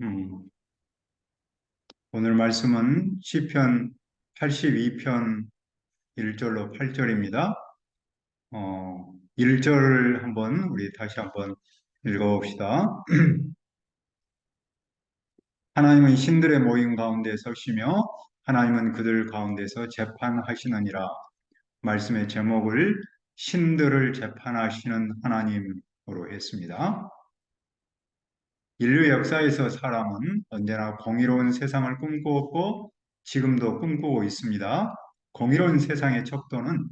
음, 오늘 말씀은 시편 82편 1절로 8절입니다. 1절 한번 우리 다시 한번 읽어봅시다. 하나님은 신들의 모임 가운데 서시며 하나님은 그들 가운데서 재판하시느니라. 말씀의 제목을 신들을 재판하시는 하나님으로 했습니다. 인류 역사에서 사람은 언제나 공의로운 세상을 꿈꾸었고 지금도 꿈꾸고 있습니다. 공의로운 세상의 척도는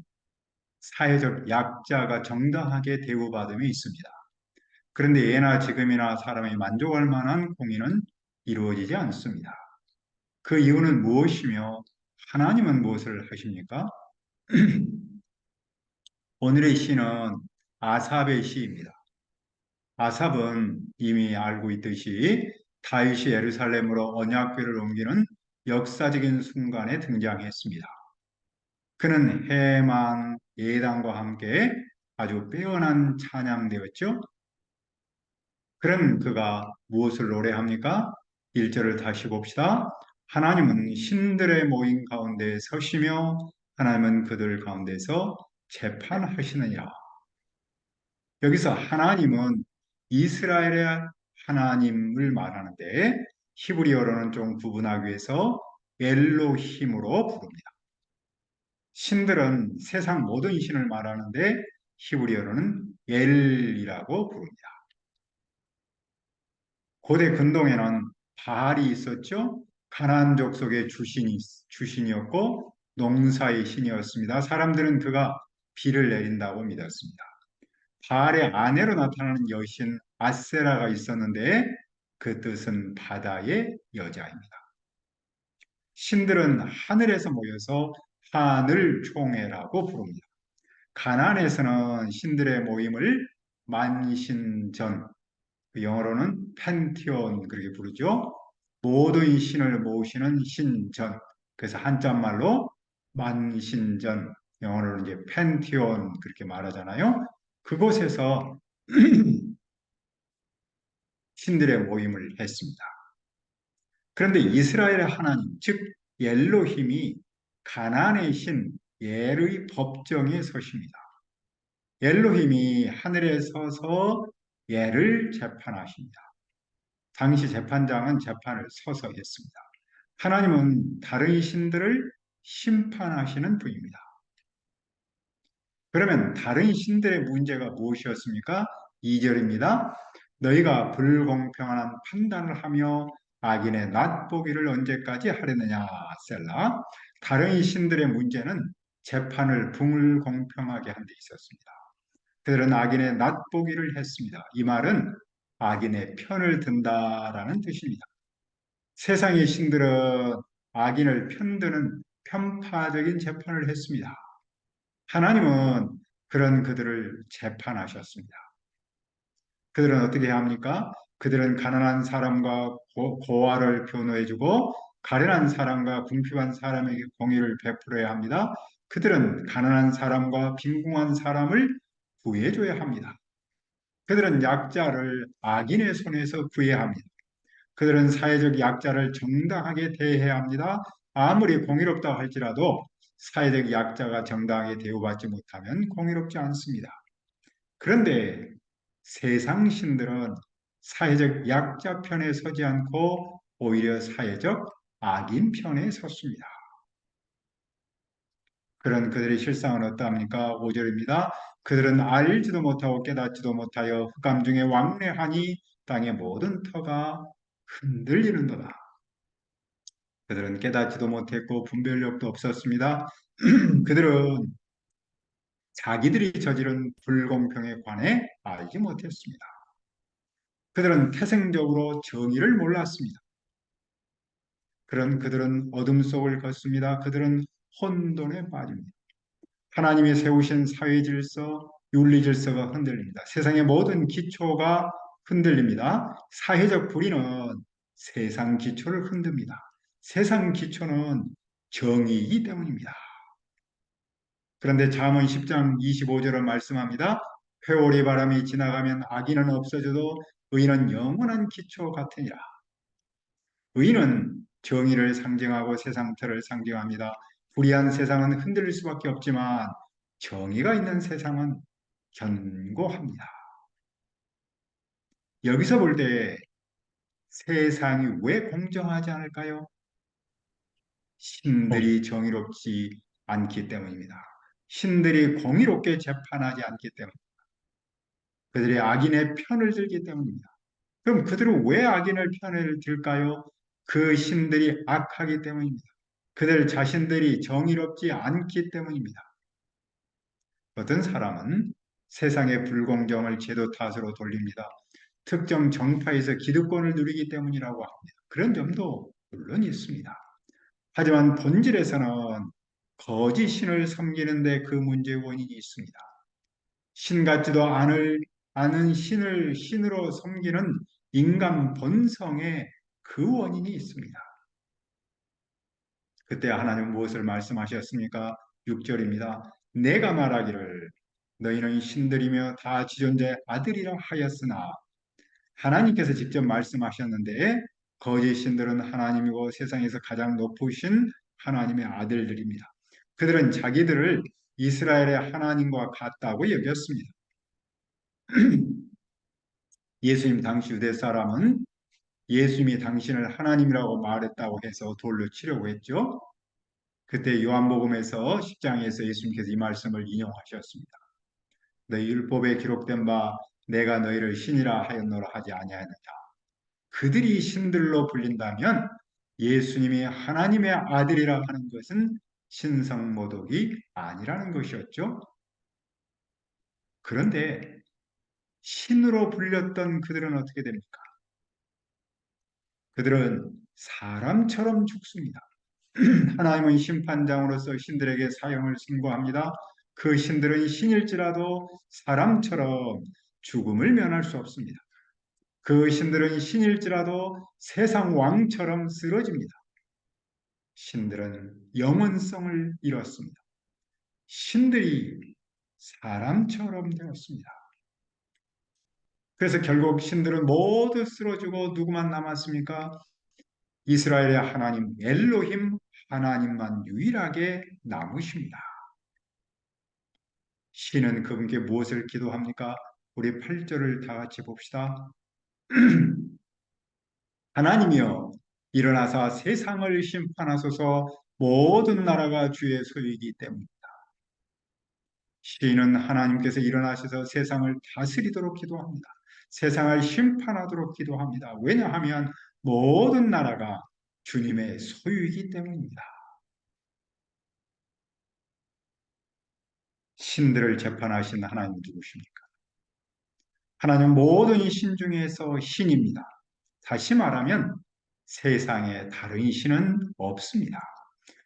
사회적 약자가 정당하게 대우받음이 있습니다. 그런데 예나 지금이나 사람이 만족할 만한 공의는 이루어지지 않습니다. 그 이유는 무엇이며 하나님은 무엇을 하십니까? 오늘의 시는 아삽의 시입니다. 아삽은 이미 알고 있듯이 다윗이 예루살렘으로 언약궤를 옮기는 역사적인 순간에 등장했습니다. 그는 해만 예단과 함께 아주 빼어난 찬양되었죠. 그럼 그가 무엇을 노래합니까? 1절을 다시 봅시다. 하나님은 신들의 모임 가운데 서시며 하나님은 그들 가운데서 재판하시느니라. 여기서 하나님은 이스라엘의 하나님을 말하는데 히브리어로는 좀 구분하기 위해서 엘로힘으로 부릅니다. 신들은 세상 모든 신을 말하는데 히브리어로는 엘이라고 부릅니다. 고대 근동에는 바알이 있었죠. 가나안 족속의 주신이었고 농사의 신이었습니다. 사람들은 그가 비를 내린다고 믿었습니다. 바알의 아내로 나타나는 여신 아세라가 있었는데 그 뜻은 바다의 여자입니다. 신들은 하늘에서 모여서 하늘총회라고 부릅니다. 가나안에서는 신들의 모임을 만신전, 그 영어로는 펜티온 그렇게 부르죠. 모든 신을 모시는 신전. 그래서 한자말로 만신전, 영어로는 이제 펜티온 그렇게 말하잖아요. 그곳에서 신들의 모임을 했습니다. 그런데 이스라엘의 하나님, 즉 엘로힘이 가나안의 신 엘의 법정에 서십니다. 엘로힘이 하늘에 서서 엘을 재판하십니다. 당시 재판장은 재판을 서서 했습니다. 하나님은 다른 신들을 심판하시는 분입니다. 그러면 다른 신들의 문제가 무엇이었습니까? 2절입니다. 너희가 불공평한 판단을 하며 악인의 낫보기를 언제까지 하려느냐 셀라. 다른 신들의 문제는 재판을 불공평하게 한 데 있었습니다. 그들은 악인의 낫보기를 했습니다. 이 말은 악인의 편을 든다라는 뜻입니다. 세상의 신들은 악인을 편드는 편파적인 재판을 했습니다. 하나님은 그런 그들을 재판하셨습니다. 그들은 어떻게 합니까? 그들은 가난한 사람과 고아를 변호해주고 가련한 사람과 궁핍한 사람에게 공의를 베풀어야 합니다. 그들은 가난한 사람과 빈궁한 사람을 구해줘야 합니다. 그들은 약자를 악인의 손에서 구해야 합니다. 그들은 사회적 약자를 정당하게 대해야 합니다. 아무리 공의롭다 할지라도 사회적 약자가 정당하게 대우받지 못하면 공의롭지 않습니다. 그런데 세상 신들은 사회적 약자 편에 서지 않고 오히려 사회적 악인 편에 섰습니다. 그런 그들의 실상은 어떠합니까? 5절입니다. 그들은 알지도 못하고 깨닫지도 못하여 흑암 중에 왕래하니 땅의 모든 터가 흔들리는도다. 그들은 깨닫지도 못했고 분별력도 없었습니다. 그들은 자기들이 저지른 불공평에 관해 알지 못했습니다. 그들은 태생적으로 정의를 몰랐습니다. 그런 그들은 어둠 속을 걷습니다. 그들은 혼돈에 빠집니다. 하나님이 세우신 사회 질서, 윤리 질서가 흔들립니다. 세상의 모든 기초가 흔들립니다. 사회적 불의는 세상 기초를 흔듭니다. 세상 기초는 정의이기 때문입니다. 그런데 잠언 10장 25절은 말씀합니다. 회오리 바람이 지나가면 악인은 없어져도 의인은 영원한 기초 같으니라. 의는 정의를 상징하고 세상 틀을 상징합니다. 불의한 세상은 흔들릴 수밖에 없지만 정의가 있는 세상은 견고합니다. 여기서 볼 때 세상이 왜 공정하지 않을까요? 어, 신들이 정의롭지 않기 때문입니다. 신들이 공의롭게 재판하지 않기 때문, 그들이 악인의 편을 들기 때문입니다. 그럼 그들은 왜 악인의 편을 들까요? 그 신들이 악하기 때문입니다. 그들 자신들이 정의롭지 않기 때문입니다. 어떤 사람은 세상의 불공정을 제도 탓으로 돌립니다. 특정 정파에서 기득권을 누리기 때문이라고 합니다. 그런 점도 물론 있습니다. 하지만 본질에서는 거짓 신을 섬기는데 그 문제의 원인이 있습니다. 신 같지도 않은 신을 신으로 섬기는 인간 본성에 그 원인이 있습니다. 그때 하나님 무엇을 말씀하셨습니까? 6절입니다. 내가 말하기를 너희는 신들이며 다 지존자의 아들이라 하였으나 하나님께서 직접 말씀하셨는데 거짓 신들은 하나님이고 세상에서 가장 높으신 하나님의 아들들입니다. 그들은 자기들을 이스라엘의 하나님과 같다고 여겼습니다. 예수님 당시 유대 사람은 예수님이 당신을 하나님이라고 말했다고 해서 돌로 치려고 했죠. 그때 요한복음에서 10장에서 예수님께서 이 말씀을 인용하셨습니다. 너희 율법에 기록된 바 내가 너희를 신이라 하였노라 하지 아니하느냐. 그들이 신들로 불린다면 예수님이 하나님의 아들이라 하는 것은 신성모독이 아니라는 것이었죠. 그런데 신으로 불렸던 그들은 어떻게 됩니까? 그들은 사람처럼 죽습니다. 하나님은 심판장으로서 신들에게 사형을 선고합니다. 그 신들은 신일지라도 사람처럼 죽음을 면할 수 없습니다. 그 신들은 신일지라도 세상 왕처럼 쓰러집니다. 신들은 영원성을 잃었습니다. 신들이 사람처럼 되었습니다. 그래서 결국 신들은 모두 쓰러지고 누구만 남았습니까? 이스라엘의 하나님 엘로힘 하나님만 유일하게 남으십니다. 신은 그분께 무엇을 기도합니까? 우리 8절을 다 같이 봅시다. 하나님이여 일어나사 세상을 심판하소서. 모든 나라가 주의 소유이기 때문에 시인은 하나님께서 일어나셔서 세상을 다스리도록 기도합니다. 세상을 심판하도록 기도합니다. 왜냐하면 모든 나라가 주님의 소유이기 때문입니다. 신들을 재판하신 하나님 누구십니까? 하나님 모든 신 중에서 신입니다. 다시 말하면 세상에 다른 신은 없습니다.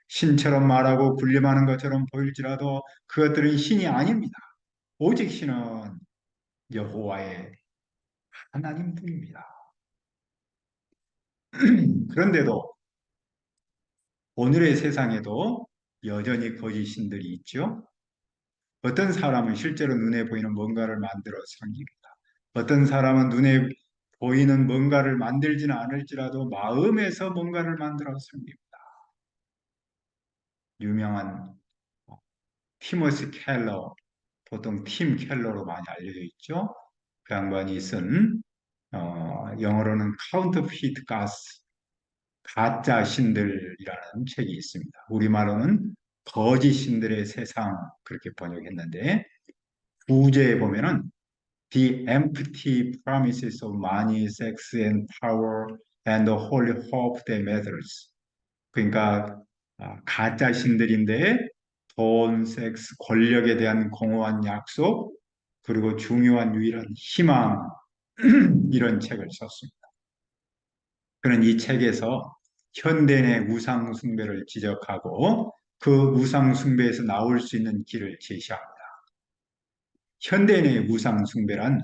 신처럼 말하고 군림하는 것처럼 보일지라도 그것들은 신이 아닙니다. 오직 신은 여호와의 하나님뿐입니다. 그런데도 오늘의 세상에도 여전히 거짓 신들이 있죠. 어떤 사람은 실제로 눈에 보이는 뭔가를 만들어 섬깁니다. 어떤 사람은 눈에 보이는 뭔가를 만들지는 않을지라도 마음에서 뭔가를 만들어 섬깁니다. 유명한 티머스 켈러, 보통 팀 켈러로 많이 알려져 있죠. 그 양반이 쓴 영어로는 카운터피트 가스, 가짜 신들이라는 책이 있습니다. 우리말로는 거짓 신들의 세상 그렇게 번역했는데 부제에 보면은 The empty promises of money, sex and power and the holy hope that matters. 그러니까 가짜 신들인데 돈, 섹스, 권력에 대한 공허한 약속 그리고 중요한 유일한 희망 이런 책을 썼습니다. 그는 이 책에서 현대인의 우상 숭배를 지적하고 그 우상 숭배에서 나올 수 있는 길을 제시합니다. 현대인의 우상 숭배란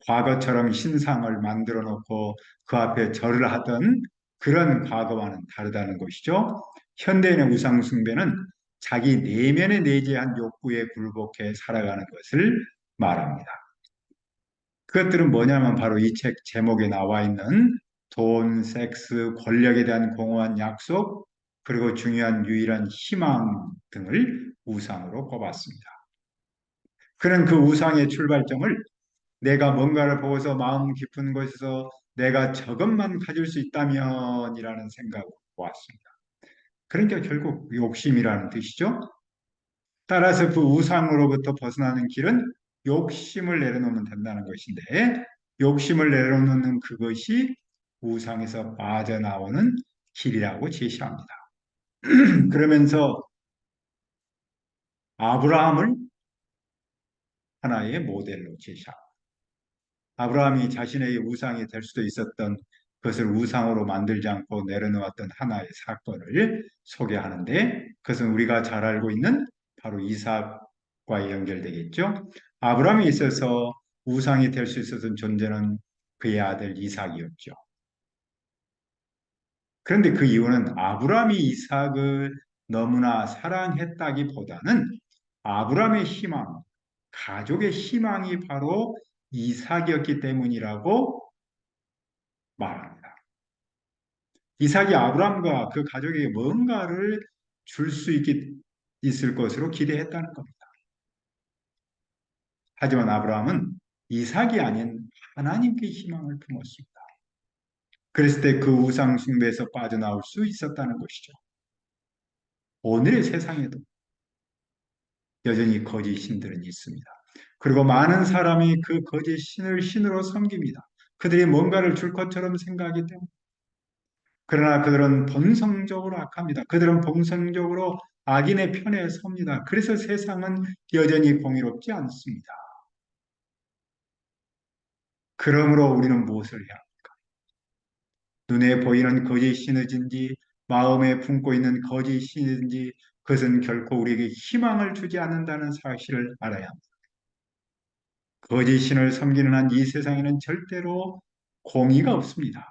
과거처럼 신상을 만들어 놓고 그 앞에 절을 하던 그런 과거와는 다르다는 것이죠. 현대인의 우상 숭배는 자기 내면에 내재한 욕구에 굴복해 살아가는 것을 말합니다. 그것들은 뭐냐면 바로 이 책 제목에 나와 있는 돈, 섹스, 권력에 대한 공허한 약속, 그리고 중요한 유일한 희망 등을 우상으로 꼽았습니다. 그는 그 우상의 출발점을 내가 뭔가를 보고서 마음 깊은 곳에서 내가 저것만 가질 수 있다면이라는 생각으로 보았습니다. 그러니까 결국 욕심이라는 뜻이죠. 따라서 그 우상으로부터 벗어나는 길은 욕심을 내려놓으면 된다는 것인데, 욕심을 내려놓는 그것이 우상에서 빠져나오는 길이라고 제시합니다. 그러면서 아브라함을 하나의 모델로 제시합니다. 아브라함이 자신의 우상이 될 수도 있었던 그것을 우상으로 만들지 않고 내려놓았던 하나의 사건을 소개하는데, 그것은 우리가 잘 알고 있는 바로 이삭과 연결되겠죠. 아브라함에 있어서 우상이 될 수 있었던 존재는 그의 아들 이삭이었죠. 그런데 그 이유는 아브라함이 이삭을 너무나 사랑했다기보다는 아브라함의 희망, 가족의 희망이 바로 이삭이었기 때문이라고 말합니다. 이삭이 아브라함과 그 가족에게 뭔가를 줄 수 있을 것으로 기대했다는 겁니다. 하지만 아브라함은 이삭이 아닌 하나님께 희망을 품었습니다. 그랬을 때 그 우상 숭배에서 빠져나올 수 있었다는 것이죠. 오늘의 세상에도 여전히 거짓 신들은 있습니다. 그리고 많은 사람이 그 거짓 신을 신으로 섬깁니다. 그들이 뭔가를 줄 것처럼 생각하기 때문에. 그러나 그들은 본성적으로 악합니다. 그들은 본성적으로 악인의 편에 섭니다. 그래서 세상은 여전히 공의롭지 않습니다. 그러므로 우리는 무엇을 해야 합니까? 눈에 보이는 거짓 신이든지 마음에 품고 있는 거짓 신이든지 그것은 결코 우리에게 희망을 주지 않는다는 사실을 알아야 합니다. 거짓 신을 섬기는 한 이 세상에는 절대로 공의가 없습니다.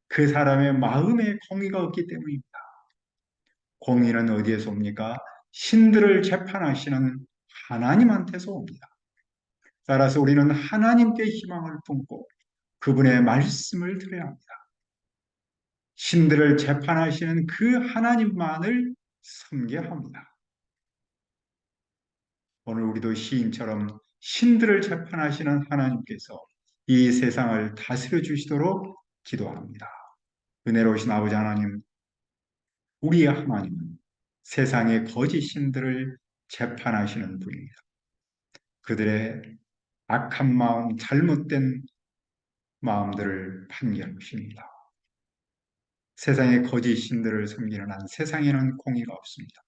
그 사람의 마음에 공의가 없기 때문입니다. 공의는 어디에서 옵니까? 신들을 재판하시는 하나님한테서 옵니다. 따라서 우리는 하나님께 희망을 품고 그분의 말씀을 들어야 합니다. 신들을 재판하시는 그 하나님만을 섬겨야 합니다. 오늘 우리도 시인처럼 신들을 재판하시는 하나님께서 이 세상을 다스려 주시도록 기도합니다. 은혜로우신 아버지 하나님, 우리의 하나님은 세상의 거짓 신들을 재판하시는 분입니다. 그들의 악한 마음, 잘못된 마음들을 판결하십니다. 세상의 거짓 신들을 섬기는 한 세상에는 공의가 없습니다.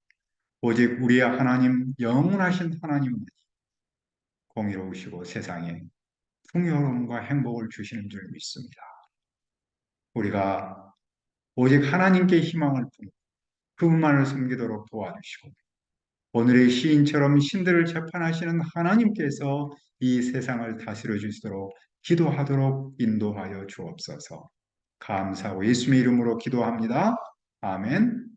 오직 우리의 하나님, 영원하신 하나님은 공의로우시고 세상에 풍요로움과 행복을 주시는 줄 믿습니다. 우리가 오직 하나님께 희망을 품고 그분만을 섬기도록 도와주시고 오늘의 시인처럼 신들을 재판하시는 하나님께서 이 세상을 다스려 주시도록 기도하도록 인도하여 주옵소서. 감사하고 예수님의 이름으로 기도합니다. 아멘.